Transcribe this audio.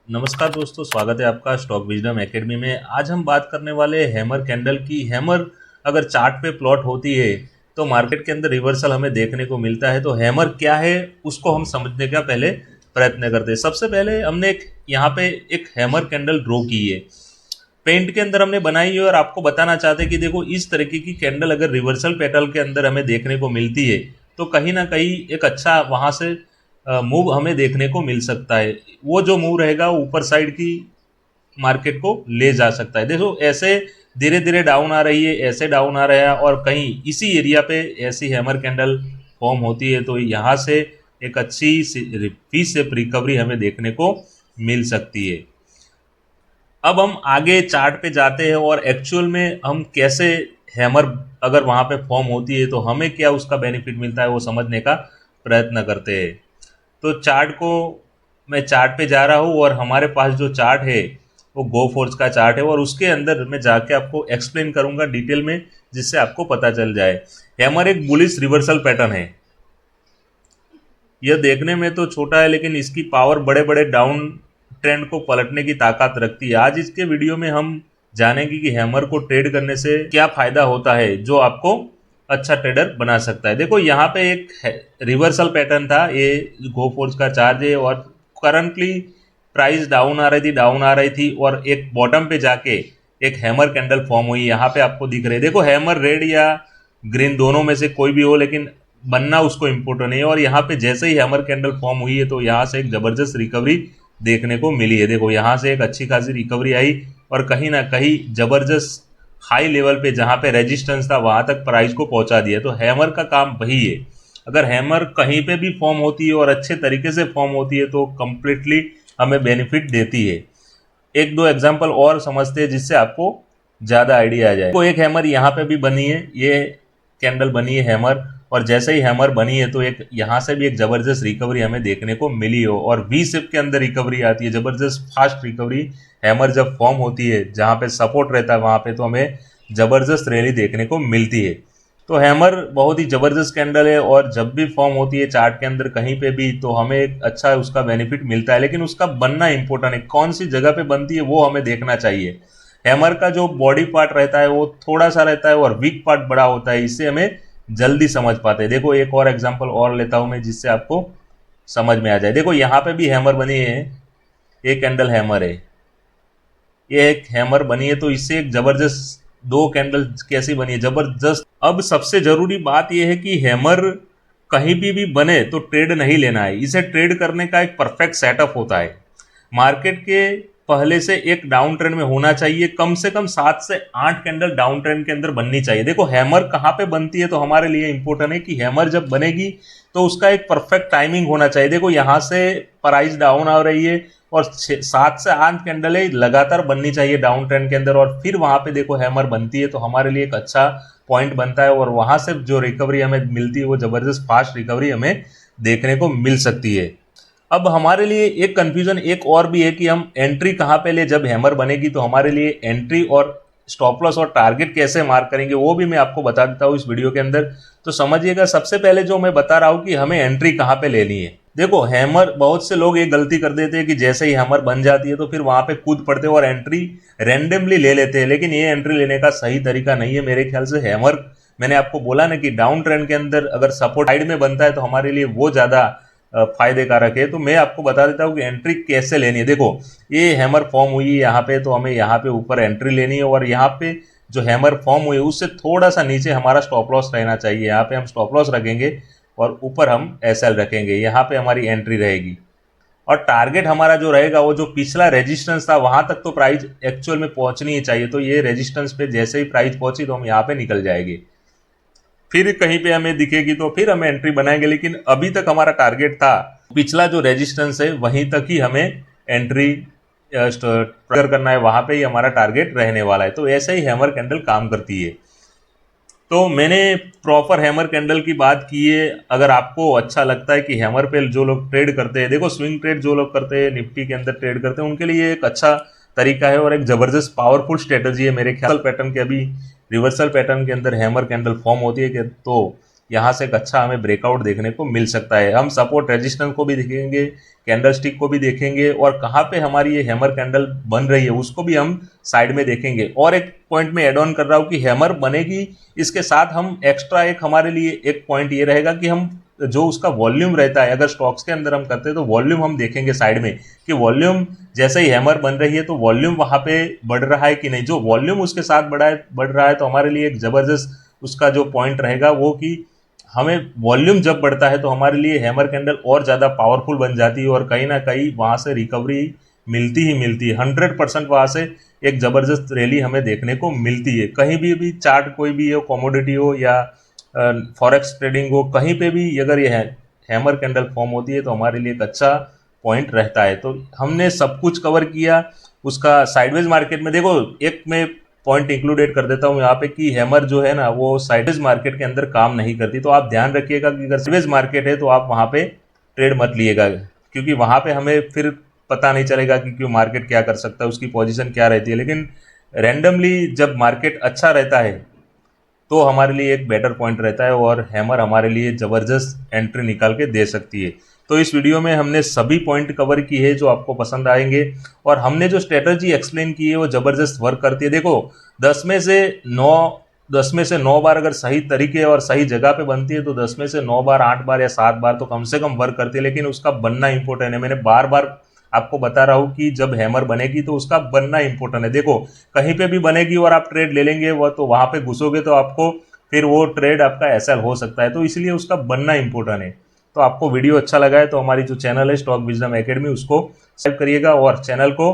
नमस्कार दोस्तों, स्वागत है आपका स्टॉक विजडम एकेडमी में। आज हम बात करने वाले हैमर कैंडल की। हैमर अगर चार्ट पे प्लॉट होती है तो मार्केट के अंदर रिवर्सल हमें देखने को मिलता है। तो हैमर क्या है उसको हम समझने का पहले प्रयत्न करते हैं। सबसे पहले हमने यहाँ पे एक हैमर कैंडल ड्रॉ की है, पेंट के अंदर हमने बनाई है और आपको बताना चाहते हैं कि देखो इस तरीके की कैंडल अगर रिवर्सल पैटर्न के अंदर हमें देखने को मिलती है तो कहीं ना कहीं एक अच्छा वहां से मूव हमें देखने को मिल सकता है। वो जो मूव रहेगा वो ऊपर साइड की मार्केट को ले जा सकता है। देखो ऐसे धीरे धीरे डाउन आ रही है, ऐसे डाउन आ रहा है और कहीं इसी एरिया पे ऐसी हैमर कैंडल फॉर्म होती है तो यहाँ से एक अच्छी फी से रिकवरी हमें देखने को मिल सकती है। अब हम आगे चार्ट पे जाते हैं और एक्चुअल में हम कैसे हैमर अगर वहां पे फॉर्म होती है तो हमें क्या उसका बेनिफिट मिलता है वो समझने का प्रयत्न करते हैं। तो चार्ट को मैं चार्ट पे जा रहा हूँ और हमारे पास जो चार्ट है वो गो फोर्स का चार्ट है और उसके अंदर मैं जाके आपको एक्सप्लेन करूंगा डिटेल में, जिससे आपको पता चल जाए। हैमर एक बुलिश रिवर्सल पैटर्न है। यह देखने में तो छोटा है लेकिन इसकी पावर बड़े बड़े डाउन ट्रेंड को पलटने की ताकत रखती है। आज इसके वीडियो में हम जानेंगे कि हैमर को ट्रेड करने से क्या फायदा होता है जो आपको अच्छा ट्रेडर बना सकता है। देखो यहाँ पे एक रिवर्सल पैटर्न था, ये गो फोर्स का चार्ज है और करंटली प्राइस डाउन आ रही थी और एक बॉटम पे जाके एक हैमर कैंडल फॉर्म हुई। यहाँ पे आपको दिख रही है, देखो हैमर रेड या ग्रीन दोनों में से कोई भी हो लेकिन बनना उसको इम्पोर्टेंट नहीं है। और यहाँ पे जैसे ही हैमर कैंडल फॉर्म हुई है तो यहाँ से एक जबरदस्त रिकवरी देखने को मिली है। देखो यहाँ से एक अच्छी खासी रिकवरी आई और कहीं ना कहीं जबरदस्त हाई लेवल पे जहां पे रेजिस्टेंस था वहां तक प्राइस को पहुंचा दिया। तो हैमर का काम वही है। अगर हैमर कहीं पे भी फॉर्म होती है और अच्छे तरीके से फॉर्म होती है तो कंप्लीटली हमें बेनिफिट देती है। एक दो एग्जांपल और समझते हैं जिससे आपको ज्यादा आइडिया आ जाए। तो एक हैमर यहाँ पे भी बनी है, ये कैंडल बनी है हैमर, और जैसे ही हैमर बनी है तो एक यहाँ से भी एक जबरदस्त रिकवरी हमें देखने को मिली हो और वी शेप के अंदर रिकवरी आती है, जबरदस्त फास्ट रिकवरी। हैमर जब फॉर्म होती है जहाँ पे सपोर्ट रहता है वहां पे तो हमें जबरदस्त रैली देखने को मिलती है। तो हैमर बहुत ही जबरदस्त कैंडल है और जब भी फॉर्म होती है चार्ट के अंदर कहीं पे भी तो हमें एक अच्छा उसका बेनिफिट मिलता है, लेकिन उसका बनना इंपॉर्टेंट है। कौन सी जगह पे बनती है वो हमें देखना चाहिए। हैमर का जो बॉडी पार्ट रहता है वो थोड़ा सा रहता है और वीक पार्ट बड़ा होता है, इससे हमें जल्दी समझ पाते हैं। देखो एक और एग्जांपल और लेता हूं मैं जिससे आपको समझ में आ जाए। देखो यहाँ पे भी हैमर बनी है, ये कैंडल हैमर है, ये एक हैमर बनी है तो इससे एक जबरदस्त दो कैंडल कैसी बनी है, जबरदस्त। अब सबसे जरूरी बात यह है कि हैमर कहीं भी बने तो ट्रेड नहीं लेना है। इसे ट्रेड करने का एक परफेक्ट सेटअप होता है। मार्केट के पहले से एक डाउन ट्रेंड में होना चाहिए, कम से कम 7 से 8 कैंडल डाउन ट्रेंड के अंदर बननी चाहिए। देखो हैमर कहाँ पे बनती है तो हमारे लिए इंपॉर्टेंट है कि हैमर जब बनेगी तो उसका एक परफेक्ट टाइमिंग होना चाहिए। देखो यहाँ से प्राइस डाउन आ रही है और 7 से 8 कैंडल लगातार बननी चाहिए डाउन ट्रेंड के अंदर और फिर वहां पे देखो हैमर बनती है तो हमारे लिए एक अच्छा पॉइंट बनता है और वहां से जो रिकवरी हमें मिलती है वो जबरदस्त फास्ट रिकवरी हमें देखने को मिल सकती है। अब हमारे लिए एक कंफ्यूजन एक और भी है कि हम एंट्री कहाँ पे ले। जब हैमर बनेगी तो हमारे लिए एंट्री और स्टॉप लॉस और टारगेट कैसे मार्क करेंगे वो भी मैं आपको बता देता हूँ इस वीडियो के अंदर। तो समझिएगा, सबसे पहले जो मैं बता रहा हूँ कि हमें एंट्री कहाँ पे लेनी है। देखो हैमर, बहुत से लोग ये गलती कर देते हैं कि जैसे ही हैमर बन जाती है तो फिर वहां पे कूद पड़ते हैं और एंट्री रैंडमली ले लेते हैं, लेकिन ये एंट्री लेने का सही तरीका नहीं है मेरे ख्याल से। हैमर, मैंने आपको बोला ना कि डाउन ट्रेंड के अंदर अगर सपोर्ट साइड में बनता है तो हमारे लिए वो ज्यादा फायदे कारक है। तो मैं आपको बता देता हूँ कि एंट्री कैसे लेनी है। देखो ये हैमर फॉर्म हुई है यहाँ पे तो हमें यहाँ पे ऊपर एंट्री लेनी है और यहाँ पे जो हैमर फॉर्म हुई है उससे थोड़ा सा नीचे हमारा स्टॉप लॉस रहना चाहिए। यहाँ पे हम स्टॉप लॉस रखेंगे और ऊपर हम एसएल रखेंगे, यहाँ पे हमारी एंट्री रहेगी। और टारगेट हमारा जो रहेगा वो जो पिछला रेजिस्टेंस था वहां तक तो प्राइस एक्चुअल में पहुंचनी ही चाहिए। तो ये रेजिस्टेंस पे जैसे ही प्राइस पहुंची तो हम यहाँ पे निकल जाएंगे, फिर कहीं पे हमें दिखेगी तो फिर हम एंट्री बनाएंगे। लेकिन अभी तक हमारा टारगेट था पिछला जो रेजिस्टेंस है वहीं तक ही हमें एंट्री ट्रिगर करना है, वहां पे ही हमारा टारगेट रहने वाला है। तो ऐसे ही हैमर कैंडल काम करती है। तो मैंने प्रॉपर हैमर कैंडल की बात की है। अगर आपको अच्छा लगता है कि हैमर पे जो लोग ट्रेड करते हैं, देखो स्विंग ट्रेड जो लोग करते हैं निफ्टी के अंदर ट्रेड करते हैं उनके लिए एक अच्छा तरीका है और एक जबरदस्त पावरफुल स्ट्रेटजी है मेरे ख्याल। पैटर्न के अभी रिवर्सल पैटर्न के अंदर हैमर कैंडल फॉर्म होती है तो यहाँ से एक अच्छा हमें ब्रेकआउट देखने को मिल सकता है। हम सपोर्ट रेजिस्टेंस को भी देखेंगे, कैंडलस्टिक को भी देखेंगे, और कहाँ पे हमारी ये हैमर कैंडल बन रही है उसको भी हम साइड में देखेंगे। और एक पॉइंट में एड ऑन कर रहा हूँ कि हैमर बनेगी, इसके साथ हम एक्स्ट्रा एक हमारे लिए एक पॉइंट ये रहेगा कि हम जो उसका वॉल्यूम रहता है, अगर स्टॉक्स के अंदर हम करते हैं तो वॉल्यूम हम देखेंगे साइड में कि वॉल्यूम जैसे ही हैमर बन रही है तो वॉल्यूम वहां पे बढ़ रहा है कि नहीं। जो वॉल्यूम उसके साथ बढ़ रहा है तो हमारे लिए एक जबरदस्त उसका जो पॉइंट रहेगा वो कि हमें वॉल्यूम जब बढ़ता है तो हमारे लिए हैमर कैंडल और ज़्यादा पावरफुल बन जाती है, और कहीं ना कहीं वहाँ से रिकवरी मिलती ही मिलती है। 100% वहाँ से एक ज़बरदस्त रैली हमें देखने को मिलती है। कहीं भी चार्ट कोई भी हो, कमोडिटी हो या फॉरेक्स ट्रेडिंग हो, कहीं पे भी अगर ये हैमर कैंडल फॉर्म होती है तो हमारे लिए एक अच्छा पॉइंट रहता है। तो हमने सब कुछ कवर किया। उसका साइडवेज मार्केट में देखो, एक मैं पॉइंट इंक्लूडेड कर देता हूँ यहाँ पे कि हैमर जो है ना वो साइडवेज मार्केट के अंदर काम नहीं करती। तो आप ध्यान रखिएगा कि अगर साइडवेज मार्केट है तो आप वहाँ पे ट्रेड मत लिएगा, क्योंकि वहाँ पे हमें फिर पता नहीं चलेगा कि क्यों मार्केट क्या कर सकता है, उसकी पोजीशन क्या रहती है। लेकिन रैंडमली जब मार्केट अच्छा रहता है तो हमारे लिए एक बेटर पॉइंट रहता है और हैमर हमारे लिए ज़बरदस्त एंट्री निकाल के दे सकती है। तो इस वीडियो में हमने सभी पॉइंट कवर की है जो आपको पसंद आएंगे, और हमने जो स्ट्रेटजी एक्सप्लेन की है वो ज़बरदस्त वर्क करती है। देखो 10 में से 9 बार अगर सही तरीके और सही जगह पे बनती है तो 10 में से 9 बार, 8 बार या 7 बार तो कम से कम वर्क करती है। लेकिन उसका बनना इंपॉर्टेंट है। मैंने बार बार आपको बता रहा हूँ कि जब हैमर बनेगी तो उसका बनना इंपॉर्टेंट है। देखो कहीं पे भी बनेगी और आप ट्रेड ले लेंगे वो तो वहां पे घुसोगे तो आपको फिर वो ट्रेड आपका एसएल हो सकता है। तो इसलिए उसका बनना इंपॉर्टेंट है। तो आपको वीडियो अच्छा लगा है तो हमारी जो चैनल है स्टॉक विजडम एकेडमी उसको सब्सक्राइब करिएगा और चैनल को